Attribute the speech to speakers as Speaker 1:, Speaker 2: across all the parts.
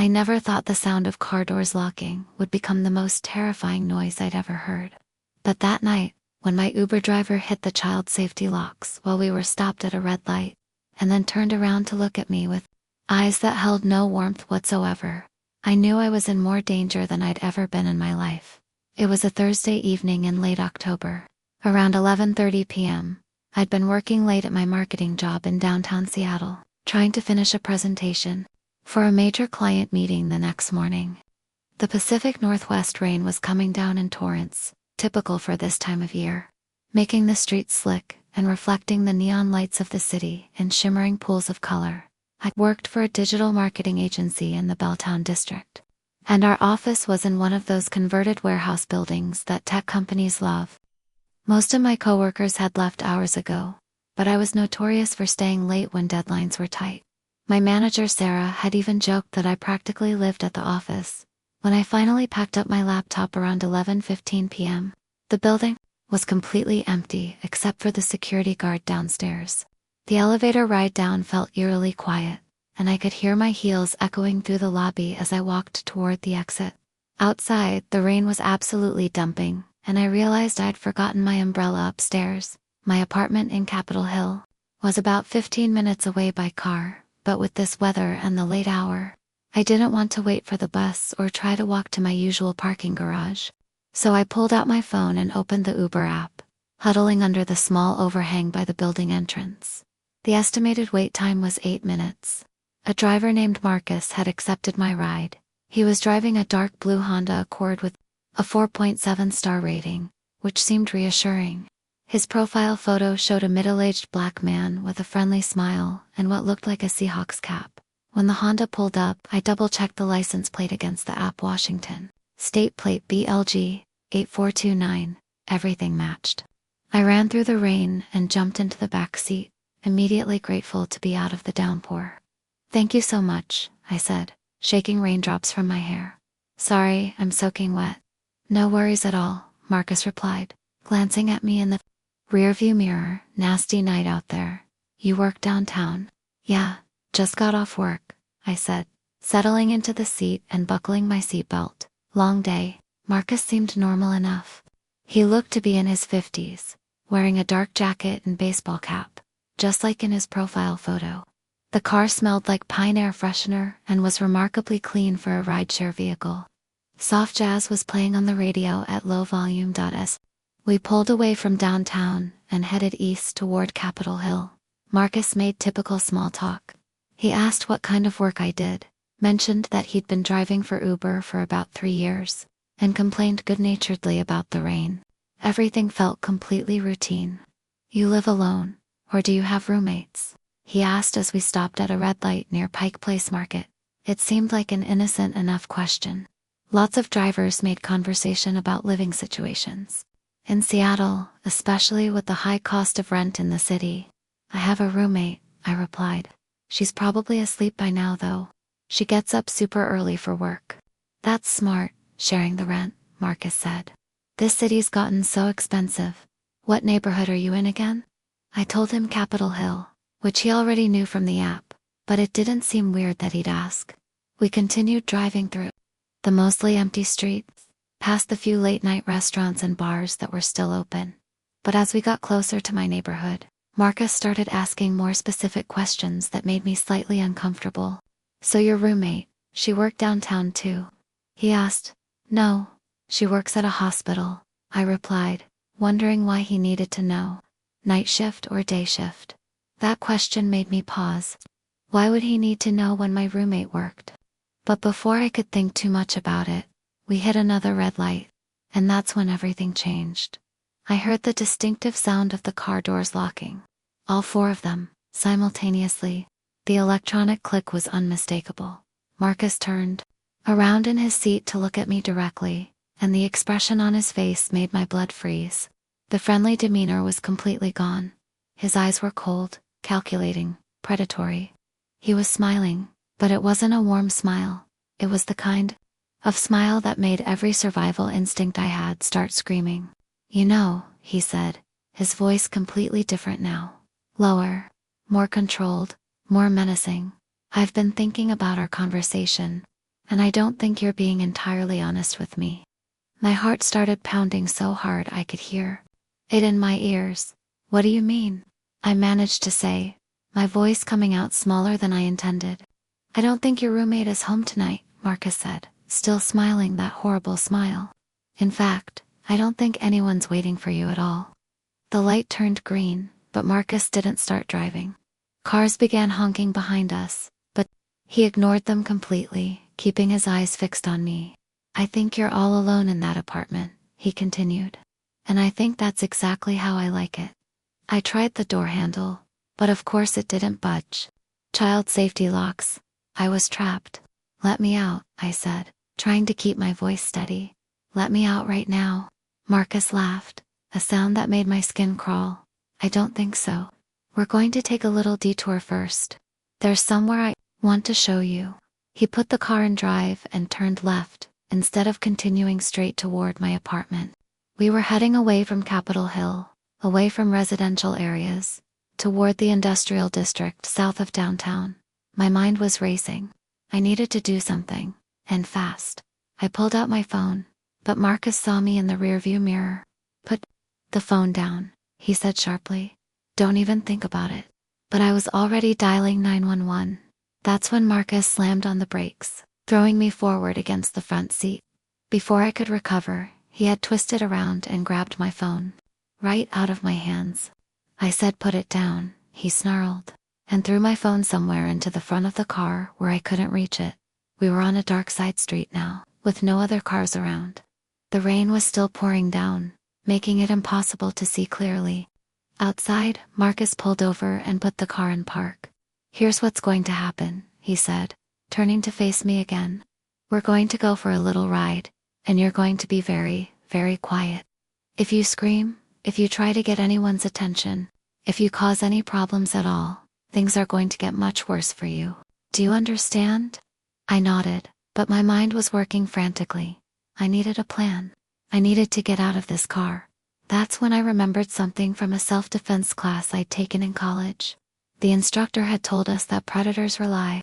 Speaker 1: I never thought the sound of car doors locking would become the most terrifying noise I'd ever heard. But that night, when my Uber driver hit the child safety locks while we were stopped at a red light, and then turned around to look at me with eyes that held no warmth whatsoever, I knew I was in more danger than I'd ever been in my life. It was a Thursday evening in late October. Around 11:30 p.m., I'd been working late at my marketing job in downtown Seattle, trying to finish a presentation for a major client meeting the next morning. The Pacific Northwest rain was coming down in torrents, typical for this time of year, making the streets slick and reflecting the neon lights of the city in shimmering pools of color. I worked for a digital marketing agency in the Belltown district, and our office was in one of those converted warehouse buildings that tech companies love. Most of my coworkers had left hours ago, but I was notorious for staying late when deadlines were tight. My manager Sarah had even joked that I practically lived at the office. When I finally packed up my laptop around 11:15 p.m., the building was completely empty except for the security guard downstairs. The elevator ride down felt eerily quiet, and I could hear my heels echoing through the lobby as I walked toward the exit. Outside, the rain was absolutely dumping, and I realized I'd forgotten my umbrella upstairs. My apartment in Capitol Hill was about 15 minutes away by car, but with this weather and the late hour, I didn't want to wait for the bus or try to walk to my usual parking garage. So I pulled out my phone and opened the Uber app, huddling under the small overhang by the building entrance. The estimated wait time was 8 minutes. A driver named Marcus had accepted my ride. He was driving a dark blue Honda Accord with a 4.7-star rating, which seemed reassuring. His profile photo showed a middle-aged black man with a friendly smile and what looked like a Seahawks cap. When the Honda pulled up, I double-checked the license plate against the app. Washington State plate BLG 8429. Everything matched. I ran through the rain and jumped into the back seat, immediately grateful to be out of the downpour. "Thank you so much," I said, shaking raindrops from my hair. "Sorry, I'm soaking wet." "No worries at all," Marcus replied, glancing at me in the rearview mirror. "Nasty night out there. You work downtown?" "Yeah, just got off work," I said, settling into the seat and buckling my seatbelt. "Long day." Marcus seemed normal enough. He looked to be in his 50s, wearing a dark jacket and baseball cap, just like in his profile photo. The car smelled like pine air freshener and was remarkably clean for a rideshare vehicle. Soft jazz was playing on the radio at low volume. We pulled away from downtown and headed east toward Capitol Hill. Marcus made typical small talk. He asked what kind of work I did, mentioned that he'd been driving for Uber for about 3 years, and complained good-naturedly about the rain. Everything felt completely routine. "You live alone, or do you have roommates?" he asked as we stopped at a red light near Pike Place Market. It seemed like an innocent enough question. Lots of drivers made conversation about living situations. In Seattle, especially with the high cost of rent in the city. "I have a roommate," I replied. "She's probably asleep by now though. She gets up super early for work." "That's smart, sharing the rent," Marcus said. "This city's gotten so expensive. What neighborhood are you in again?" I told him Capitol Hill, which he already knew from the app, but it didn't seem weird that he'd ask. We continued driving through the mostly empty streets, past the few late-night restaurants and bars that were still open. But as we got closer to my neighborhood, Marcus started asking more specific questions that made me slightly uncomfortable. "So your roommate, she work downtown too?" he asked. "No, she works at a hospital," I replied, wondering why he needed to know. "Night shift or day shift?" That question made me pause. Why would he need to know when my roommate worked? But before I could think too much about it, we hit another red light, and that's when everything changed. I heard the distinctive sound of the car doors locking. All 4 of them, simultaneously. The electronic click was unmistakable. Marcus turned around in his seat to look at me directly, and the expression on his face made my blood freeze. The friendly demeanor was completely gone. His eyes were cold, calculating, predatory. He was smiling, but it wasn't a warm smile. It was the kind of smile that made every survival instinct I had start screaming. "You know," he said, his voice completely different now. Lower, more controlled, more menacing. "I've been thinking about our conversation. and I don't think you're being entirely honest with me." My heart started pounding so hard I could hear it in my ears. "What do you mean?" I managed to say, my voice coming out smaller than I intended. "I don't think your roommate is home tonight," Marcus said, still smiling that horrible smile. "In fact, I don't think anyone's waiting for you at all." The light turned green, but Marcus didn't start driving. Cars began honking behind us, but he ignored them completely, keeping his eyes fixed on me. "I think you're all alone in that apartment," he continued. "And I think that's exactly how I like it." I tried the door handle, but of course it didn't budge. Child safety locks. I was trapped. "Let me out," I said, trying to keep my voice steady. "Let me out right now." Marcus laughed, a sound that made my skin crawl. "I don't think so. We're going to take a little detour first. There's somewhere I want to show you." He put the car in drive and turned left, instead of continuing straight toward my apartment. We were heading away from Capitol Hill, away from residential areas, toward the industrial district south of downtown. My mind was racing. I needed to do something, and fast. I pulled out my phone, but Marcus saw me in the rearview mirror. "Put the phone down," he said sharply. "Don't even think about it." But I was already dialing 911. That's when Marcus slammed on the brakes, throwing me forward against the front seat. Before I could recover, he had twisted around and grabbed my phone. Right out of my hands. I said, "Put it down," he snarled, and threw my phone somewhere into the front of the car where I couldn't reach it. We were on a dark side street now, with no other cars around. The rain was still pouring down, making it impossible to see clearly. Outside, Marcus pulled over and put the car in park. "Here's what's going to happen," he said, turning to face me again. "We're going to go for a little ride, and you're going to be very, very quiet. If you scream, if you try to get anyone's attention, if you cause any problems at all, things are going to get much worse for you. Do you understand?" I nodded, but my mind was working frantically. I needed a plan. I needed to get out of this car. That's when I remembered something from a self-defense class I'd taken in college. The instructor had told us that predators rely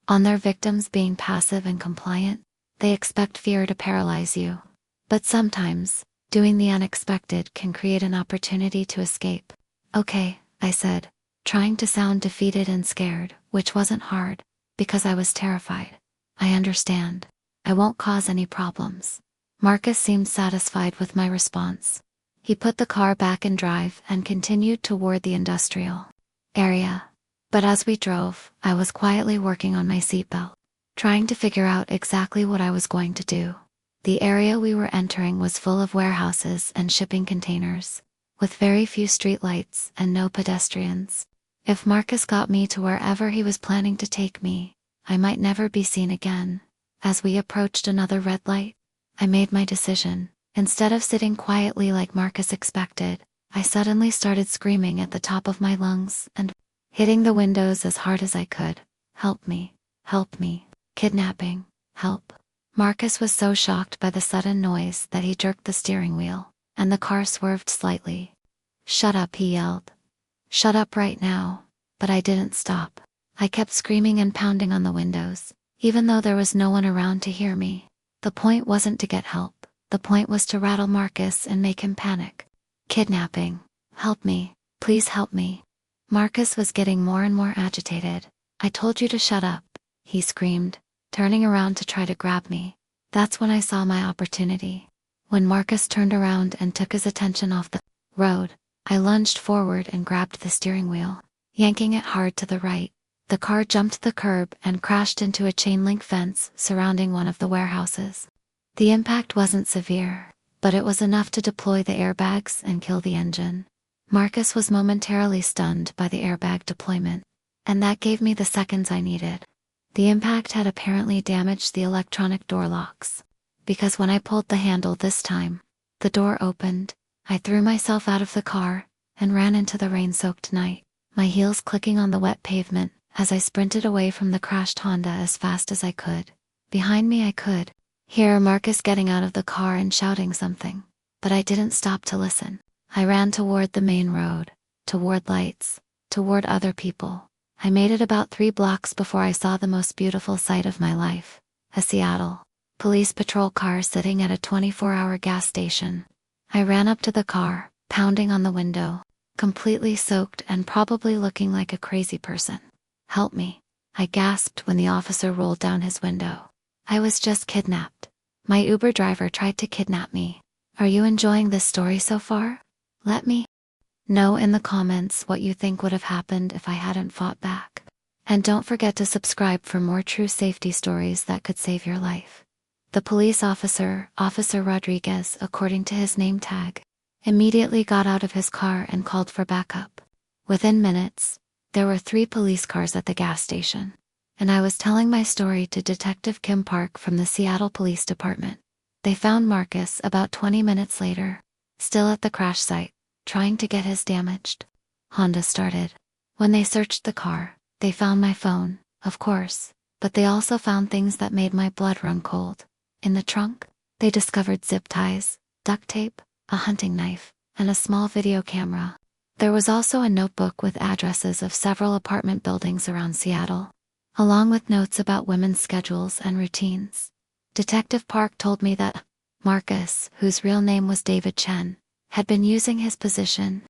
Speaker 1: on their victims being passive and compliant. They expect fear to paralyze you. But sometimes, doing the unexpected can create an opportunity to escape. "Okay," I said, trying to sound defeated and scared, which wasn't hard, because I was terrified. "I understand. I won't cause any problems." Marcus seemed satisfied with my response. He put the car back in drive and continued toward the industrial area. But as we drove, I was quietly working on my seatbelt, trying to figure out exactly what I was going to do. The area we were entering was full of warehouses and shipping containers, with very few streetlights and no pedestrians. If Marcus got me to wherever he was planning to take me, I might never be seen again. As we approached another red light, I made my decision. Instead of sitting quietly like Marcus expected, I suddenly started screaming at the top of my lungs and hitting the windows as hard as I could. "Help me! Help me! Kidnapping! Help!" Marcus was so shocked by the sudden noise that he jerked the steering wheel, and the car swerved slightly. "Shut up," he yelled. "Shut up right now." But I didn't stop. I kept screaming and pounding on the windows, even though there was no one around to hear me. The point wasn't to get help. The point was to rattle Marcus and make him panic. "Kidnapping. Help me. Please help me." Marcus was getting more and more agitated. "I told you to shut up," he screamed, turning around to try to grab me. That's when I saw my opportunity. When Marcus turned around and took his attention off the road, I lunged forward and grabbed the steering wheel, yanking it hard to the right. The car jumped the curb and crashed into a chain-link fence surrounding one of the warehouses. The impact wasn't severe, but it was enough to deploy the airbags and kill the engine. Marcus was momentarily stunned by the airbag deployment, and that gave me the seconds I needed. The impact had apparently damaged the electronic door locks, because when I pulled the handle this time, the door opened. I threw myself out of the car and ran into the rain-soaked night, my heels clicking on the wet pavement as I sprinted away from the crashed Honda as fast as I could. Behind me I could hear Marcus getting out of the car and shouting something, but I didn't stop to listen. I ran toward the main road, toward lights, toward other people. I made it about 3 blocks before I saw the most beautiful sight of my life. A Seattle police patrol car sitting at a 24-hour gas station. I ran up to the car, pounding on the window, completely soaked and probably looking like a crazy person. "Help me," I gasped when the officer rolled down his window. "I was just kidnapped. My Uber driver tried to kidnap me." Are you enjoying this story so far? Let me know in the comments what you think would have happened if I hadn't fought back. And don't forget to subscribe for more true safety stories that could save your life. The police officer, Officer Rodriguez, according to his name tag, immediately got out of his car and called for backup. Within minutes, there were 3 police cars at the gas station, and I was telling my story to Detective Kim Park from the Seattle Police Department. They found Marcus about 20 minutes later, still at the crash site, trying to get his damaged Honda started. When they searched the car, they found my phone, of course, but they also found things that made my blood run cold. In the trunk, they discovered zip ties, duct tape, a hunting knife, and a small video camera. There was also a notebook with addresses of several apartment buildings around Seattle, along with notes about women's schedules and routines. Detective Park told me that Marcus, whose real name was David Chen, had been using his position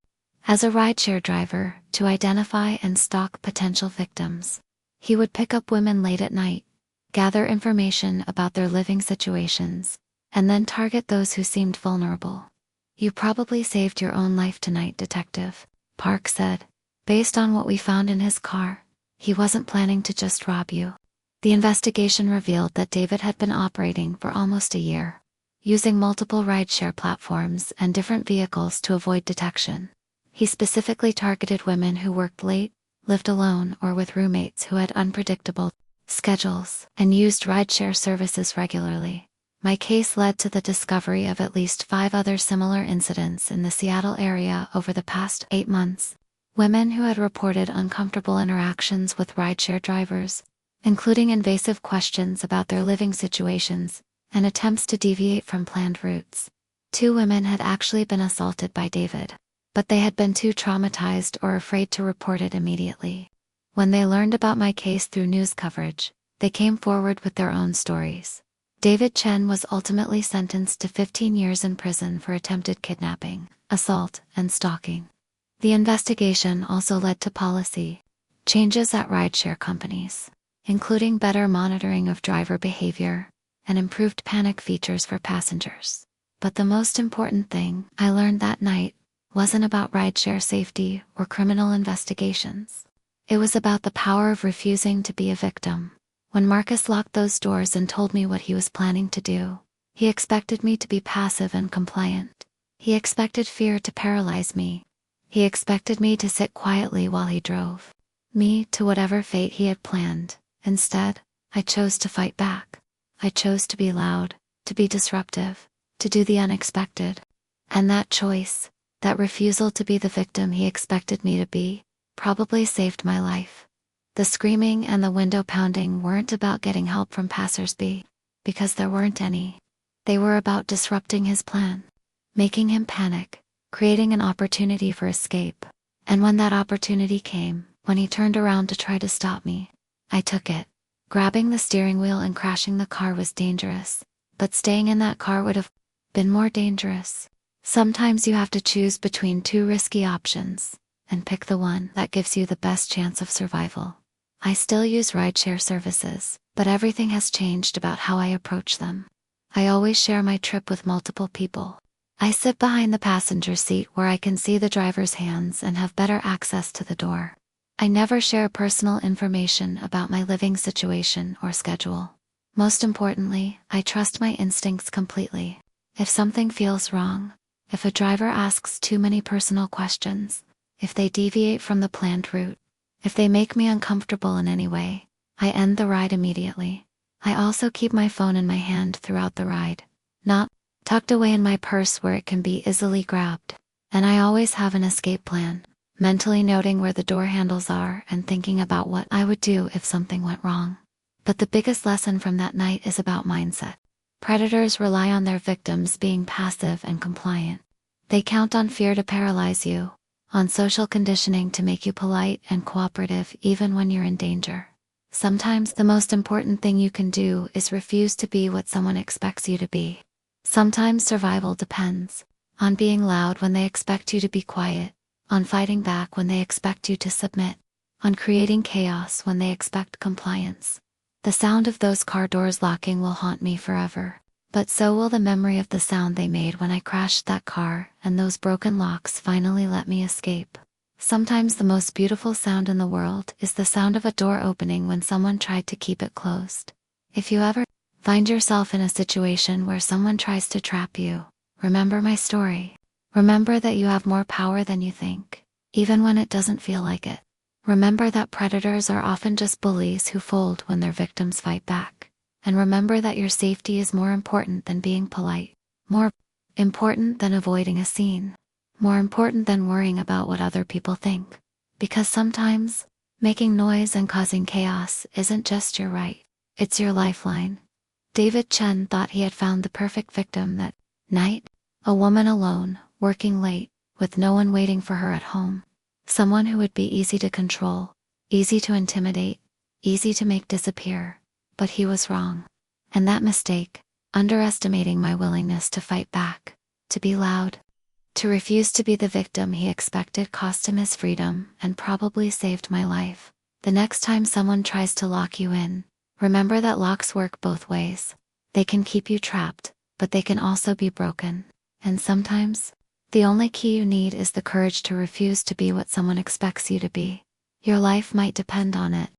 Speaker 1: as a rideshare driver to identify and stalk potential victims. He would pick up women late at night, gather information about their living situations, and then target those who seemed vulnerable. "You probably saved your own life tonight, Detective," Park said. "Based on what we found in his car, he wasn't planning to just rob you." The investigation revealed that David had been operating for almost a year, using multiple rideshare platforms and different vehicles to avoid detection. He specifically targeted women who worked late, lived alone, or with roommates who had unpredictable schedules, and used rideshare services regularly. My case led to the discovery of at least 5 other similar incidents in the Seattle area over the past 8 months. Women who had reported uncomfortable interactions with rideshare drivers, including invasive questions about their living situations and attempts to deviate from planned routes. 2 women had actually been assaulted by David, but they had been too traumatized or afraid to report it immediately. When they learned about my case through news coverage, they came forward with their own stories. David Chen was ultimately sentenced to 15 years in prison for attempted kidnapping, assault, and stalking. The investigation also led to policy changes at rideshare companies, including better monitoring of driver behavior and improved panic features for passengers. But the most important thing I learned that night wasn't about rideshare safety or criminal investigations. It was about the power of refusing to be a victim. When Marcus locked those doors and told me what he was planning to do, he expected me to be passive and compliant. He expected fear to paralyze me. He expected me to sit quietly while he drove me to whatever fate he had planned. Instead, I chose to fight back. I chose to be loud, to be disruptive, to do the unexpected. And that choice, that refusal to be the victim he expected me to be, probably saved my life. The screaming and the window pounding weren't about getting help from passersby, because there weren't any. They were about disrupting his plan, making him panic, creating an opportunity for escape. And when that opportunity came, when he turned around to try to stop me, I took it. Grabbing the steering wheel and crashing the car was dangerous, but staying in that car would have been more dangerous. Sometimes you have to choose between 2 risky options, and pick the one that gives you the best chance of survival. I still use rideshare services, but everything has changed about how I approach them. I always share my trip with multiple people. I sit behind the passenger seat where I can see the driver's hands and have better access to the door. I never share personal information about my living situation or schedule. Most importantly, I trust my instincts completely. If something feels wrong, if a driver asks too many personal questions, if they deviate from the planned route, if they make me uncomfortable in any way, I end the ride immediately. I also keep my phone in my hand throughout the ride, not tucked away in my purse where it can be easily grabbed. And I always have an escape plan, mentally noting where the door handles are and thinking about what I would do if something went wrong. But the biggest lesson from that night is about mindset. Predators rely on their victims being passive and compliant. They count on fear to paralyze you, on social conditioning to make you polite and cooperative even when you're in danger. Sometimes the most important thing you can do is refuse to be what someone expects you to be. Sometimes survival depends on being loud when they expect you to be quiet, on fighting back when they expect you to submit, on creating chaos when they expect compliance. The sound of those car doors locking will haunt me forever, but so will the memory of the sound they made when I crashed that car and those broken locks finally let me escape. Sometimes the most beautiful sound in the world is the sound of a door opening when someone tried to keep it closed. If you ever find yourself in a situation where someone tries to trap you, remember my story. Remember that you have more power than you think, even when it doesn't feel like it. Remember that predators are often just bullies who fold when their victims fight back. And remember that your safety is more important than being polite, more important than avoiding a scene, more important than worrying about what other people think. Because sometimes, making noise and causing chaos isn't just your right, it's your lifeline. David Chen thought he had found the perfect victim that night, a woman alone, working late, with no one waiting for her at home. Someone who would be easy to control, easy to intimidate, easy to make disappear. But he was wrong. And that mistake, underestimating my willingness to fight back, to be loud, to refuse to be the victim he expected, cost him his freedom and probably saved my life. The next time someone tries to lock you in, remember that locks work both ways. They can keep you trapped, but they can also be broken. And sometimes, the only key you need is the courage to refuse to be what someone expects you to be. Your life might depend on it,